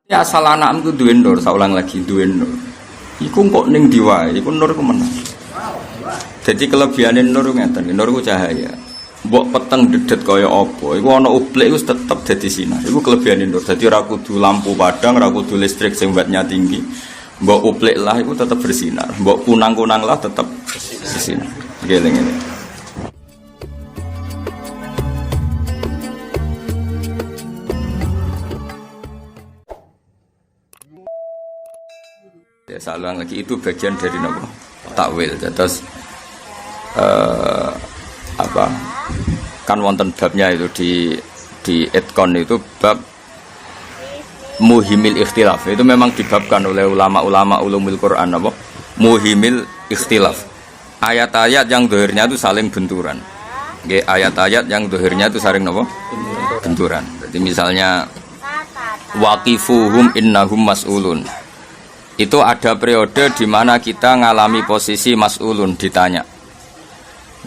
Ya asal anakku duwe nur, saulang lagi duwe nur. Iku kok ning diwae, iku nur ku menang. Jadi kelebihane nur ngeten, nur ku cahaya. Mbok peteng dedet kaya apa, iku ana uplik iku tetep dadi sinar. Iku kelebihane nur. Dadi ora kudu lampu padang, ora kudu listrik sing wattnya tinggi. Mbok uplik lah iku tetep bersinar. Mbok kunang-kunang lah tetep bersinar. Ngene-ngene. Ya saluang lagi itu bagian dari nopo takwil. Terus apa kan wonten babnya itu di etkon itu bab muhimil ikhtilaf. Itu memang dibabkan oleh ulama-ulama ulumul Quran apa muhimil ikhtilaf. Ayat-ayat yang dohirnya itu saling benturan. Ayat-ayat yang dohirnya itu saling nopo benturan. Jadi misalnya waqifuhum innahum mas'ulun. Itu ada periode di mana kita ngalami posisi mas'ulun ditanya.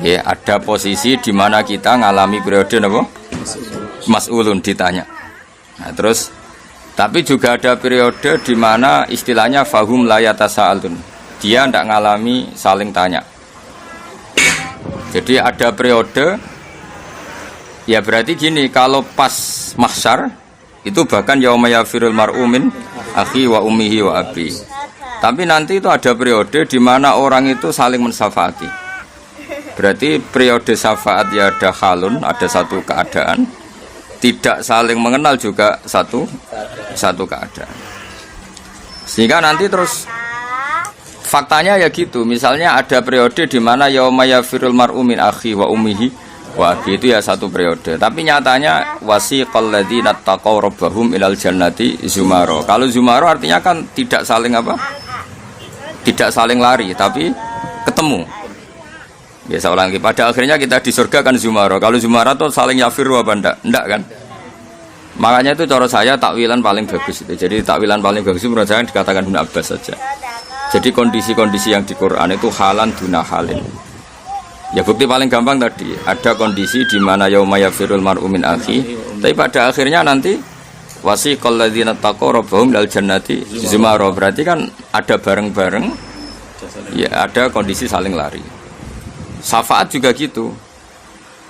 Ya, ada posisi di mana kita ngalami periode apa? Mas'ulun ditanya. Nah, terus tapi juga ada periode di mana istilahnya fahum la yatasaalun. Dia tidak ngalami saling tanya. Jadi ada periode ya berarti gini, kalau pas mahsyar itu bahkan yauma yafirul mar'u min akhi wa ummihi wa abi. Tapi nanti itu ada periode di mana orang itu saling mensafaati. Berarti periode syafaat ya ada halun, ada satu keadaan. Tidak saling mengenal juga satu keadaan. Sehingga nanti terus faktanya ya gitu. Misalnya ada periode di mana yauma yafirul mar'u min akhi wa ummihi wah, itu ya satu periode. Tapi nyatanya wasiqal ladzina taqaw rabbahum ilal jannati zumaro. Kalau zumaro artinya kan tidak saling apa? Tidak saling lari, tapi ketemu. Biasa ulang lagi. Pada akhirnya kita di surga kan zumaro. Kalau zumaro itu saling yafiru apa enggak? Enggak kan? Makanya itu cara saya takwilan paling bagus itu. Jadi takwilan paling bagus itu menurut saya dikatakan Ibnu Abbas saja. Jadi kondisi-kondisi yang di Quran itu halan duna halin. Ya bukti paling gampang tadi, ada kondisi di mana yauma yafirul mar'u min akhi, tapi pada akhirnya nanti wasiqal ladzina taqaw rabbahum ilal jannati zumara. Berarti kan ada bareng-bareng. Ya ada kondisi saling lari. Syafaat juga gitu.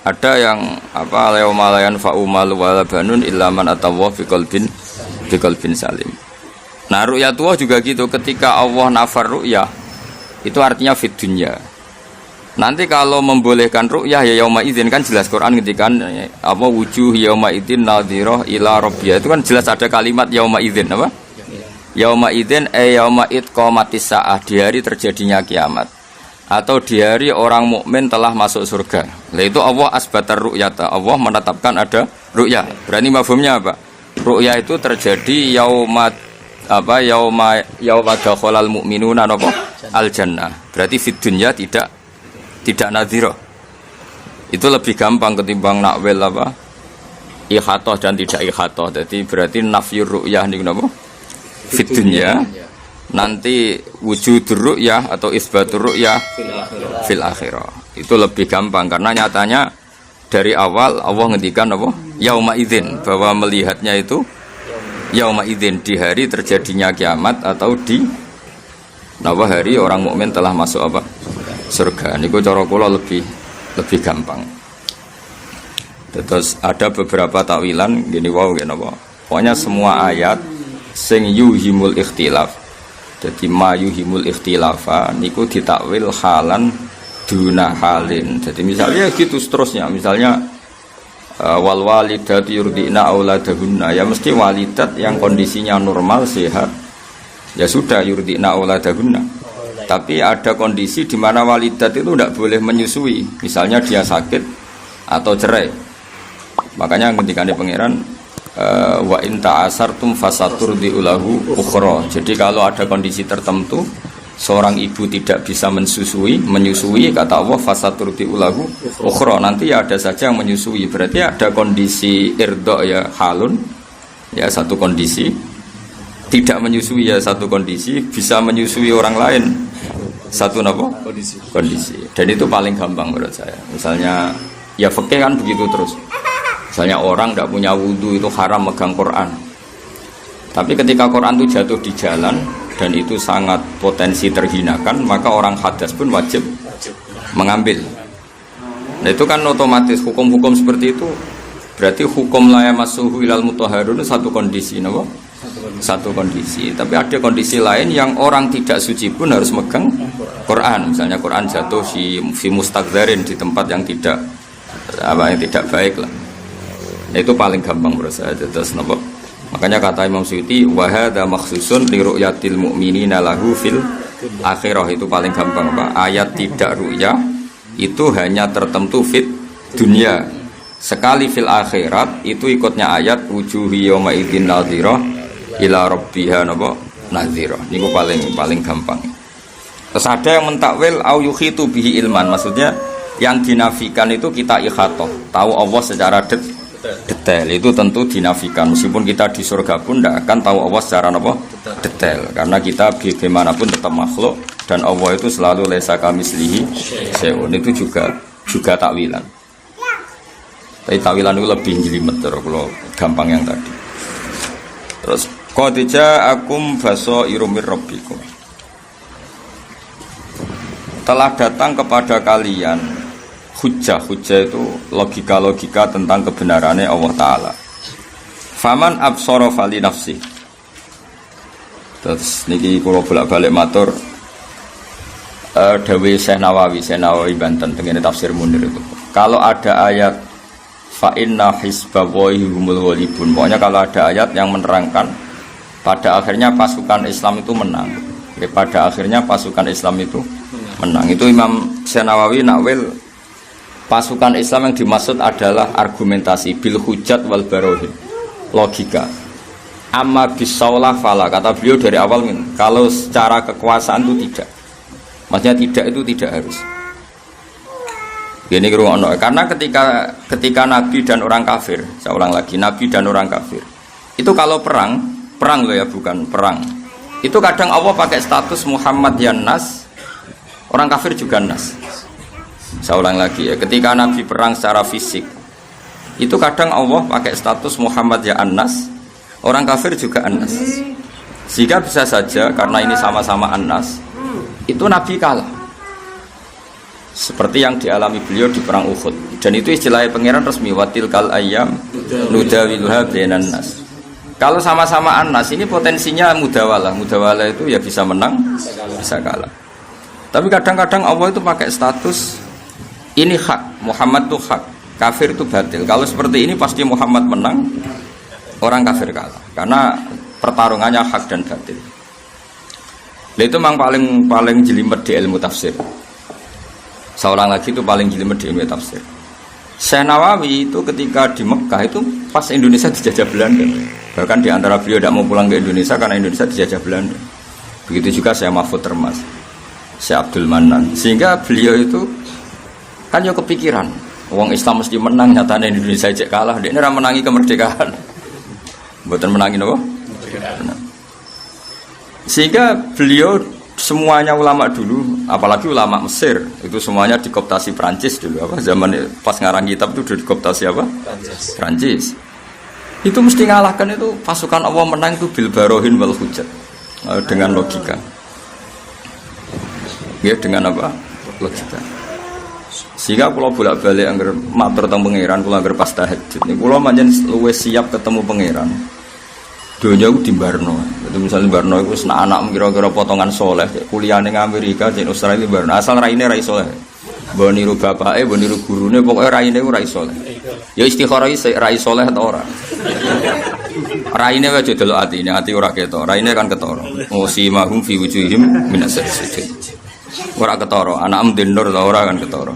Ada yang apa yauma la yanfa'u malu wala banun illa man atawa biqalbin salim. Nah, ru'yatullah juga gitu, ketika Allah nafar ru'yah itu artinya fid dunya. Nanti kalau membolehkan ru'yah ya yauma idzin kan jelas Quran ngetikan apa wujuh yauma idzin nadhirah ila rabbiyah. Itu kan jelas ada kalimat yauma idzin apa? Yauma idzin yauma idqamatis saah, di hari terjadinya kiamat. Atau di hari orang mukmin telah masuk surga. Lah itu Allah asbatar ru'yata. Allah menetapkan ada ru'yah. Berarti mafhumnya apa? Ru'yah itu terjadi yauma dakhalal mu'minuna apa? Al jannah. Berarti fid dunya tidak nadhirah. Itu lebih gampang ketimbang nakwil apa ikhatoh dan tidak ikhatoh. Jadi berarti nafyur ru'yah niku napa fid dunya, nanti wujudur ru'yah atau isbatur ru'yah fil akhirah. Itu lebih gampang karena nyatanya dari awal Allah ngendikan apa yauma idzin, bahwa melihatnya itu yauma idzin, di hari terjadinya kiamat atau di hari orang mukmin telah masuk apa surga. Niku cara kula lebih gampang. Terus ada beberapa takwilan gini wow gini apa. Pokoknya semua ayat sing yuhimul ikhtilaf. Jadi ma yuhimul ikhtilafa niku ditakwil halan duna halin. Jadi misalnya gitu seterusnya. Misalnya wal walidatu yurdina auladahunna, ya mesti walidat yang kondisinya normal sehat. Ya sudah yurdina auladahunna. Tapi ada kondisi di mana walidat itu tidak boleh menyusui. Misalnya dia sakit atau cerai. Makanya ketika di pangeran wa in ta'asartum fasaturdi ulahu ukhra. Jadi kalau ada kondisi tertentu seorang ibu tidak bisa menyusui kata Allah fasaturdi ulahu ukhra. Nanti ya ada saja yang menyusui. Berarti ada kondisi irdo ya halun. Ya satu kondisi. Tidak menyusui ya satu kondisi, bisa menyusui orang lain satu apa? Kondisi. Dan itu paling gampang menurut saya. Misalnya ya fikih kan begitu terus. Misalnya orang tidak punya wudu itu haram megang Quran. Tapi ketika Quran itu jatuh di jalan dan itu sangat potensi terhinakan, maka orang hadas pun wajib mengambil. Nah itu kan otomatis hukum-hukum seperti itu berarti hukum la yamassuhu ilal mutahharun satu kondisi, napa? Satu kondisi. Tapi ada kondisi lain yang orang tidak suci pun harus megang Quran. Misalnya Quran jatuh fi mustaqdzarin di tempat yang tidak baik lah. Nah, itu paling gampang menurut saya. Terus napa? Makanya kata Imam Suyuti wa hadza makhsusun li ru'yatil mu'minina lahu fil akhirah, itu paling gampang Pak. Ayat tidak ru'yah itu hanya tertentu fit dunia. Sekali fil akhirat itu ikutnya ayat wujuhi yawma idzin nadhirah ila rabbiha napa nadhirah. Niku paling gampang. Terus ada yang mentakwil au yukhitu bihi ilman, maksudnya yang dinafikan itu kita ikhatoh, tahu Allah secara detail, itu tentu dinafikan. Meskipun kita di surga pun tidak akan tahu Allah secara apa? Detail, karena kita bagaimanapun tetap makhluk dan Allah itu selalu laisa kamitslihi syai'un. Itu juga takwilan. Tapi takwilan itu lebih jelimet kalau gampang yang tadi. Terus qad ja'akum basairu mir rabbikum, telah datang kepada kalian hujjah itu logika tentang kebenarannya Allah Ta'ala. Faman absara fali nafsi. Terus niki kula bolak-balik matur dawe Syekh Nawawi Banten tengene tafsir Munir itu. Kalau ada ayat fa inna hizballahi humul ghalibun, pokoknya kalau ada ayat yang menerangkan pada akhirnya pasukan Islam itu menang. Pada akhirnya pasukan Islam itu menang. Itu Imam Syekh Nawawi nakwil pasukan Islam yang dimaksud adalah argumentasi bil hujjat wal barohin, logika. Amma bisaulah fala, kata beliau dari awal kalau secara kekuasaan itu tidak, maksudnya tidak itu tidak harus. Gini ngrungokno, karena ketika Nabi dan orang kafir, saya ulang lagi, Nabi dan orang kafir itu kalau perang loh ya, bukan perang. Itu kadang Allah pakai status Muhammad ya Nas, orang kafir juga Nas. Saya ulang lagi ya, ketika Nabi perang secara fisik itu kadang Allah pakai status Muhammad ya An-Nas, orang kafir juga An-Nas. Sehingga bisa saja karena ini sama-sama An-Nas, itu Nabi kalah. Seperti yang dialami beliau di perang Uhud. Dan itu istilahnya pangeran resmi, watil kal ayyam nudawiluha bainan nas. Kalau sama-sama An-Nas ini potensinya mudawalah itu ya bisa menang, bisa kalah. Tapi kadang-kadang Allah itu pakai status ini hak, Muhammad itu hak, kafir itu batil. Kalau seperti ini pasti Muhammad menang, orang kafir kalah. Karena pertarungannya hak dan batil. Itu memang paling jelimet di ilmu tafsir. Seorang lagi itu paling jelimet di ilmu tafsir. Syekh Nawawi itu ketika di Mekah itu pas Indonesia dijajah Belanda. Bahkan di antara beliau tidak mau pulang ke Indonesia karena Indonesia dijajah Belanda. Begitu juga Syekh Mahfud Termas, Syekh Abdul Manan. Sehingga beliau itu kan ya kepikiran, wong Islam mesti menang, nyatanya Indonesia cek kalah, dia ini menangi kemerdekaan, bukan menangin apa? Sehingga beliau semuanya ulama dulu, apalagi ulama Mesir, itu semuanya dikooptasi Prancis dulu, apa zaman pas ngarang kitab itu dikooptasi apa? Prancis. Itu mesti ngalahkan itu pasukan Allah menang itu bil barohin wal hujjat, dengan logika. Ya dengan apa? Logika. Sehingga kalau bolak-balik anggar matur tentang pangeran, kalau anggar pas tahajud nih, kalau manjen luwes siap ketemu pangeran. Dunia itu di Barno. Itu misalnya Barno itu sena anak kira-kira potongan soleh, kuliah ning Amerika, di Australia Barno. Asal raine rai soleh. Mbok niru bapake, mbok niru gurune, pokoke raine ku rai soleh. Ya istikharah rai soleh ta ora. Raine wae delok atine, ati ora ketok. Raine kan ketara. Musimahum fi wujuhihim minas sujud. Ora ketara, anak mdendur ta ora kan ketara.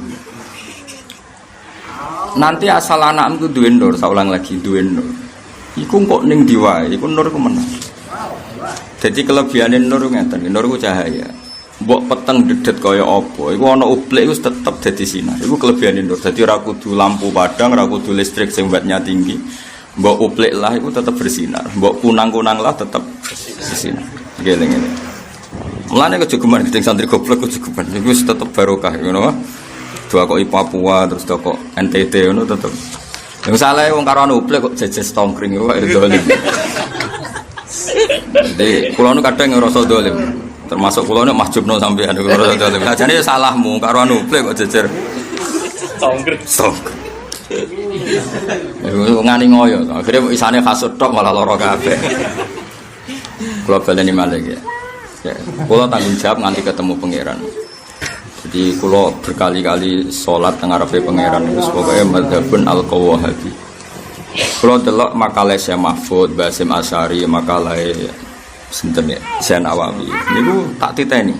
Nanti asal anak itu duwe nur, saya ulang lagi duwe nur. Iku kok ning diwae, iku nur ku menang. Jadi kelebihane nur ngeten, nur ku cahaya. Mbok peteng dedet kaya apa, iku ana ublik iku tetep dadi sinar. Iku kelebihane nur. Dadi ora kudu lampu padang, ora kudu listrik sing wattnya tinggi. Mbok ublik lah iku tetep bersinar. Mbok kunang-kunang lah tetep bersinar. Ngene-ngene. Mulane kejugeman gedeng santri goblok kejugeman. Iku tetep barokah ngono. Dua kok Papua terus dua kok NTT ngono tetep. Yang salah wong karo anu uplek kok jejes tongkring kok dolim. Jadi kula nu kadang ngrasa dolim. Termasuk kula nu mahjubno sampean ngrasa dolim. Ajane salahmu karo anu plek kok jejer. Songkret. Ngani ngoyo. Akhire isane kasut tok malah lara kabeh. Kula baleni malih ya. Kula tanggung jawab nganti ketemu pangeran. Jadi kula berkali-kali salat teng ngarepe pangeran wis pokoke madzhabun al-Qawahabi. Kula delok makalah Syekh Mahfud, Basim Asy'ari, makalah sinten ya, Syekh Nawawi. Niku tak titeni.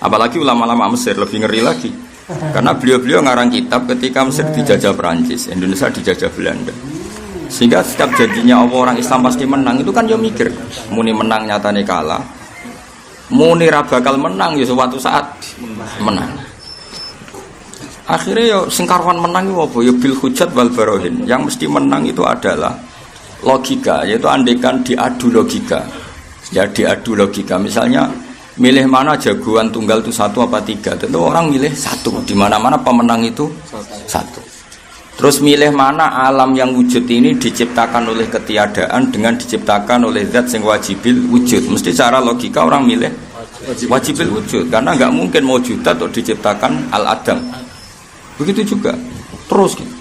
Apalagi ulama-ulama Mesir lebih ngeri lagi. Karena beliau-beliau ngarang kitab ketika Mesir dijajah Perancis, Indonesia dijajah Belanda. Sehingga setiap janjinya Allah orang Islam pasti menang itu kan yo mikir, muni menang nyatane kalah. Muni ra bakal menang ya suatu saat menang. Akhirnya ya sing karuan menang itu apa? Ya bil hujjat wal barohin. Yang mesti menang itu adalah logika, yaitu andekan diadu logika. Ya diadu logika. Misalnya milih mana jagoan tunggal itu 1 apa 3. Tentu orang milih 1. Di mana-mana pemenang itu 1. Terus milih mana alam yang wujud ini diciptakan oleh ketiadaan dengan diciptakan oleh zat yang wajibil wujud. Mesti secara logika orang milih wajibil wujud. Karena nggak mungkin mewujudat atau diciptakan al-adam. Begitu juga terus gitu.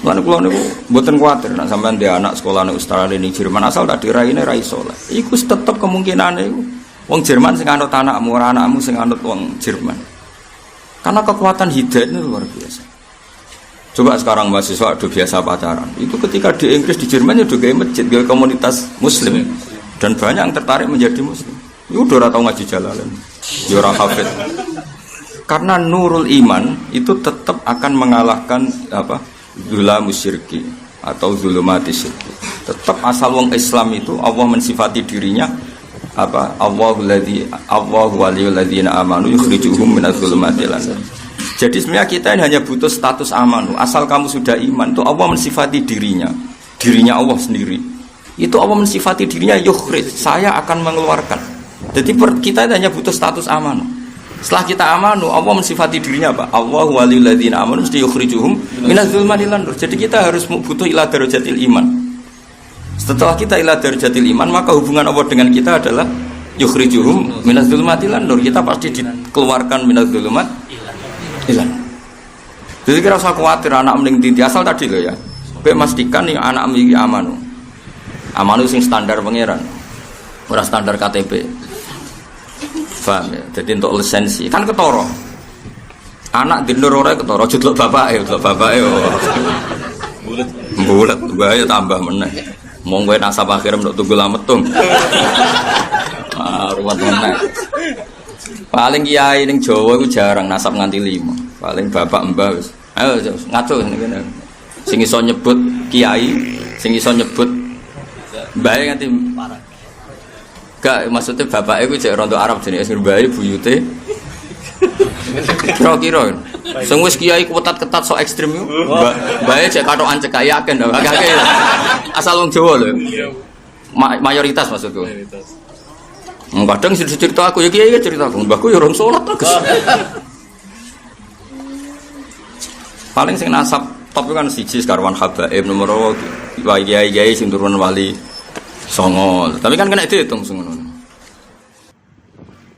Lan kula niku mboten kuwatir nek sampean ndek anak sekolah ning Australia ning Jerman asal tak diraine ra iso lah. Iku tetep kemungkinane iku wong Jerman sing anut anakmu ora anakmu sing anut wong Jerman. Karena kekuatan hidayah itu luar biasa. Coba sekarang mahasiswa udah biasa pacaran. Itu ketika di Inggris di Jerman udah gawe masjid, gawe komunitas muslim dan banyak yang tertarik menjadi muslim. Itu udah ora tau ngaji jalalan. Ya ora hafid. Karena nurul iman itu tetap akan mengalahkan apa zulamus syirki atau zulumatis syirki. Tetap asal wong Islam itu Allah mensifati dirinya apa Allahu waliyul ladzina amanu yukhrijuhum minadz zulumati ilan nur. Jadi sebenarnya kita ini hanya butuh status amanu. Asal kamu sudah iman itu Allah mensifati dirinya Allah sendiri. Itu Allah mensifati dirinya yukhrij, saya akan mengeluarkan. Jadi kita hanya butuh status amanu. Setelah kita amanu, Allah mensifati dirinya apa? Allahu waliyul ladzina amanu yukhrijuhum minadz zulumati ilan nur. Jadi kita harus butuh ila darajatil iman. Setelah kita ila darajatil iman, maka hubungan Allah dengan kita adalah yukhrijuhum minadz zulumati ilan nur. Kita pasti dikeluarkan minadz zulumati ilan. Jadi kira usah khawatir anak mending titi asal tadi loh ya. Kowe memastikan nih anak memiliki amanu. Amanu sing standar pangeran. Ora standar KTP. Paham ya? Jadi untuk lisensi kan ketoro. Anak dinur ora ketoro jedlok bapake, Bulet bahaya tambah meneh. Mong kowe nasab akhir ndok tunggu lametung. Ruwet meneh. Paling kiai ning Jawa iku jarang nasab nganti 5. Paling bapak mbah wis. Ayo ngaco ngene. Sing iso nyebut kiai, sing iso nyebut mbae nganti parah. Gak maksudnya bapake iku jek rondo Arab jenenge sing mbae buyute. Kira-kira. Sing wis kiai ketat-ketat sok ekstrem iku. Mbae jek katokan cekak yakin akeh. Asal wong Jawa lho. Mayoritas maksudku. Kadang cerita aku ya kiai cerita aku, mbahku ya orang sholat terus. Paling sing nasab top kan siji sekarwan habaib nomor kiai sing turun wali songo. Tapi kan kena dihitung ngono.